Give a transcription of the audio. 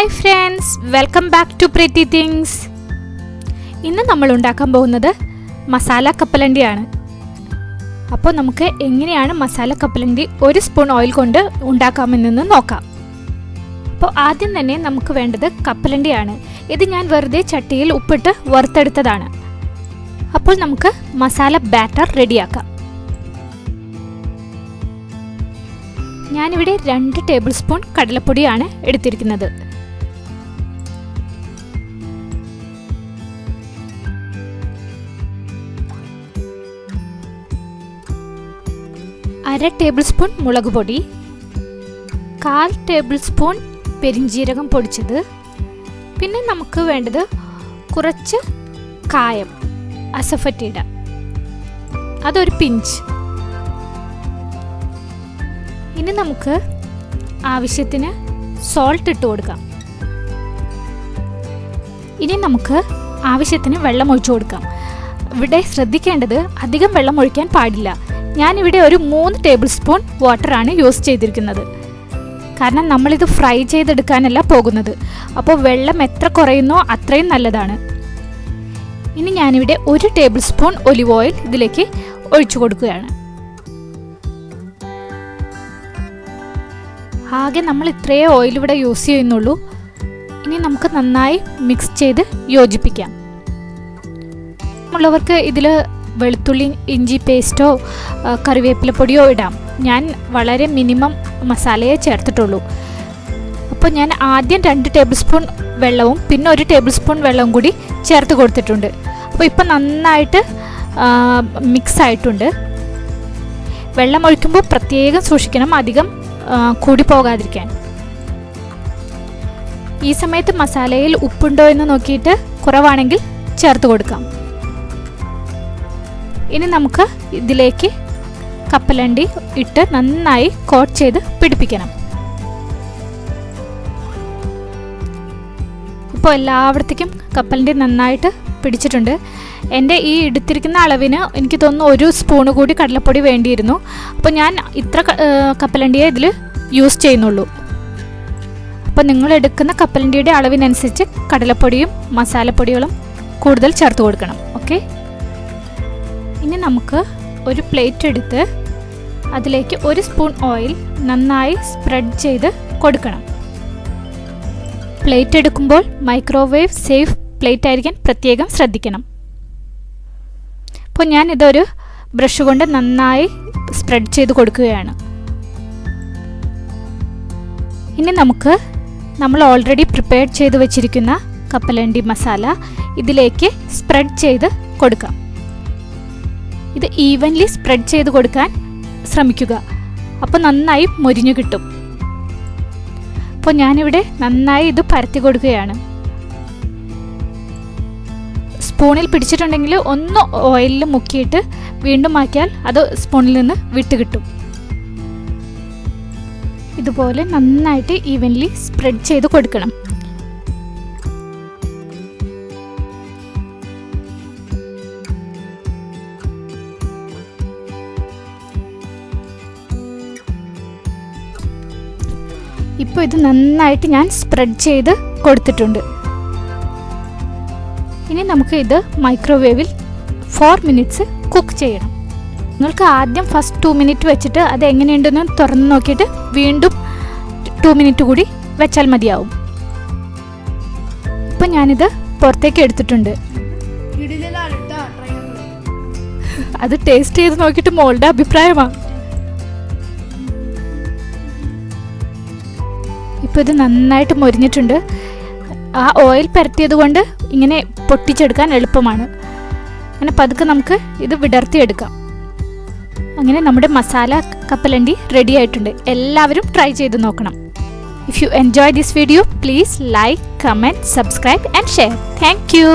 Hi friends, welcome back to pretty things. ഇന്ന് നമ്മൾ ഉണ്ടാക്കാൻ പോകുന്നത് മസാല കപ്പലണ്ടിയാണ്. അപ്പോൾ നമുക്ക് എങ്ങനെയാണ് മസാല കപ്പലണ്ടി 1 സ്പൂൺ ഓയിൽ കൊണ്ട് ഉണ്ടാക്കാമെന്ന് നോക്കാം. അപ്പോൾ ആദ്യം തന്നെ നമുക്ക് വേണ്ടത് കപ്പലണ്ടിയാണ്. ഇത് ഞാൻ വെറുതെ ചട്ടിയിൽ ഉപ്പിട്ട് വറുത്തെടുത്തതാണ്. അപ്പോൾ നമുക്ക് മസാല ബാറ്റർ റെഡിയാക്കാം. ഞാനിവിടെ 2 ടേബിൾ സ്പൂൺ കടലപ്പൊടിയാണ് എടുത്തിരിക്കുന്നത്. അര ടേബിൾ സ്പൂൺ മുളക് പൊടി, 1/4 ടേബിൾ സ്പൂൺ പെരിഞ്ജീരകം പൊടിച്ചത്, പിന്നെ നമുക്ക് വേണ്ടത് കുറച്ച് കായം, അസഫറ്റീഡ, അതൊരു പിഞ്ച്. ഇനി നമുക്ക് ആവശ്യത്തിന് സോൾട്ട് ഇട്ട് കൊടുക്കാം. ഇനി നമുക്ക് ആവശ്യത്തിന് വെള്ളം ഒഴിച്ചു കൊടുക്കാം. ഇവിടെ ശ്രദ്ധിക്കേണ്ടത് അധികം വെള്ളം ഒഴിക്കാൻ പാടില്ല. ഞാനിവിടെ ഒരു 3 ടേബിൾ സ്പൂൺ വാട്ടറാണ് യൂസ് ചെയ്തിരിക്കുന്നത്. കാരണം നമ്മളിത് ഫ്രൈ ചെയ്തെടുക്കാനല്ല പോകുന്നത്. അപ്പോൾ വെള്ളം എത്ര കുറയുന്നോ അത്രയും നല്ലതാണ്. ഇനി ഞാനിവിടെ 1 ടേബിൾ സ്പൂൺ ഒലിവ് ഓയിൽ ഇതിലേക്ക് ഒഴിച്ചു കൊടുക്കുകയാണ്. ആകെ നമ്മൾ ഇത്രയേ ഓയിൽ ഇവിടെ യൂസ് ചെയ്യുന്നുള്ളൂ. ഇനി നമുക്ക് നന്നായി മിക്സ് ചെയ്ത് യോജിപ്പിക്കാം. ഉള്ളവർക്ക് ഇതിൽ വെളുത്തുള്ളി ഇഞ്ചി പേസ്റ്റോ കറിവേപ്പില പൊടിയോ ഇടാം. ഞാൻ വളരെ മിനിമം മസാലയെ ചേർത്തിട്ടുള്ളൂ. അപ്പോൾ ഞാൻ ആദ്യം 2 ടേബിൾ സ്പൂൺ വെള്ളവും പിന്നെ 1 ടേബിൾ സ്പൂൺ വെള്ളവും കൂടി ചേർത്ത് കൊടുത്തിട്ടുണ്ട്. അപ്പോൾ ഇപ്പം നന്നായിട്ട് മിക്സ് ആയിട്ടുണ്ട്. വെള്ളം ഒഴിക്കുമ്പോൾ പ്രത്യേകം സൂക്ഷിക്കണം, അധികം കൂടി പോകാതിരിക്കാൻ. ഈ സമയത്ത് മസാലയിൽ ഉപ്പുണ്ടോ എന്ന് നോക്കിയിട്ട് കുറവാണെങ്കിൽ ചേർത്ത് കൊടുക്കാം. ഇനി നമുക്ക് ഇതിലേക്ക് കപ്പലണ്ടി ഇട്ട് നന്നായി കോട്ട് ചെയ്ത് പിടിപ്പിക്കണം. ഇപ്പോൾ എല്ലായിടത്തേക്കും കപ്പലണ്ടി നന്നായിട്ട് പിടിച്ചിട്ടുണ്ട്. എൻ്റെ ഈ എടുത്തിരിക്കുന്ന അളവിന് എനിക്ക് തോന്നുന്നു 1 സ്പൂണ് കൂടി കടലപ്പൊടി വേണ്ടിയിരുന്നു. അപ്പോൾ ഞാൻ ഇത്ര കപ്പലണ്ടിയെ ഇതിൽ യൂസ് ചെയ്യുന്നുള്ളൂ. അപ്പോൾ നിങ്ങൾ എടുക്കുന്ന കപ്പലണ്ടിയുടെ അളവിനനുസരിച്ച് കടലപ്പൊടിയും മസാലപ്പൊടികളും കൂടുതൽ ചേർത്ത് കൊടുക്കണം. ഓക്കെ, ഇനി നമുക്ക് ഒരു പ്ലേറ്റ് എടുത്ത് അതിലേക്ക് 1 സ്പൂൺ ഓയിൽ നന്നായി സ്പ്രെഡ് ചെയ്ത് കൊടുക്കണം. പ്ലേറ്റ് എടുക്കുമ്പോൾ മൈക്രോവേവ് സേഫ് പ്ലേറ്റ് ആയിരിക്കാൻ പ്രത്യേകം ശ്രദ്ധിക്കണം. അപ്പോൾ ഞാൻ ഇതൊരു ബ്രഷ് കൊണ്ട് നന്നായി സ്പ്രെഡ് ചെയ്ത് കൊടുക്കുകയാണ്. ഇനി നമുക്ക് നമ്മൾ ഓൾറെഡി പ്രിപ്പയർ ചെയ്ത് വെച്ചിരിക്കുന്ന കപ്പലണ്ടി മസാല ഇതിലേക്ക് സ്പ്രെഡ് ചെയ്ത് കൊടുക്കാം. ഇത് ഈവൻലി സ്പ്രെഡ് ചെയ്ത് കൊടുക്കാൻ ശ്രമിക്കുക. അപ്പോൾ നന്നായി മൊരിഞ്ഞു കിട്ടും. അപ്പോൾ ഞാനിവിടെ നന്നായി ഇത് പരത്തി കൊടുക്കുകയാണ്. സ്പൂണിൽ പിടിച്ചിട്ടുണ്ടെങ്കിൽ ഒന്ന് ഓയിലിൽ മുക്കിയിട്ട് വീണ്ടും ആക്കിയാൽ അത് സ്പൂണിൽ നിന്ന് വിട്ട് കിട്ടും. ഇതുപോലെ നന്നായിട്ട് ഈവൻലി സ്പ്രെഡ് ചെയ്ത് കൊടുക്കണം. ഇപ്പോൾ ഇത് നന്നായിട്ട് ഞാൻ സ്പ്രെഡ് ചെയ്ത് കൊടുത്തിട്ടുണ്ട്. ഇനി നമുക്ക് ഇത് മൈക്രോവേവിൽ 4 മിനിറ്റ്സ് കുക്ക് ചെയ്യണം. നിങ്ങൾക്ക് ആദ്യം ഫസ്റ്റ് 2 മിനിറ്റ് വെച്ചിട്ട് അത് എങ്ങനെയുണ്ടെന്ന് തുറന്ന് നോക്കിയിട്ട് വീണ്ടും 2 മിനിറ്റ് കൂടി വെച്ചാൽ മതിയാവും. ഇപ്പം ഞാനിത് പുറത്തേക്ക് എടുത്തിട്ടുണ്ട്. അത് ടേസ്റ്റ് ചെയ്ത് നോക്കിയിട്ട് മോളുടെ അഭിപ്രായമാണ്. ഇപ്പോൾ ഇത് നന്നായിട്ട് മൊരിഞ്ഞിട്ടുണ്ട്. ആ ഓയിൽ പരത്തിയത് കൊണ്ട് ഇങ്ങനെ പൊട്ടിച്ചെടുക്കാൻ എളുപ്പമാണ്. അങ്ങനെ പതുക്കെ നമുക്ക് ഇത് വിടർത്തിയെടുക്കാം. അങ്ങനെ നമ്മുടെ മസാല കപ്പലണ്ടി റെഡി ആയിട്ടുണ്ട്. എല്ലാവരും ട്രൈ ചെയ്ത് നോക്കണം. If you enjoy this video, please like, comment, subscribe and share. Thank you.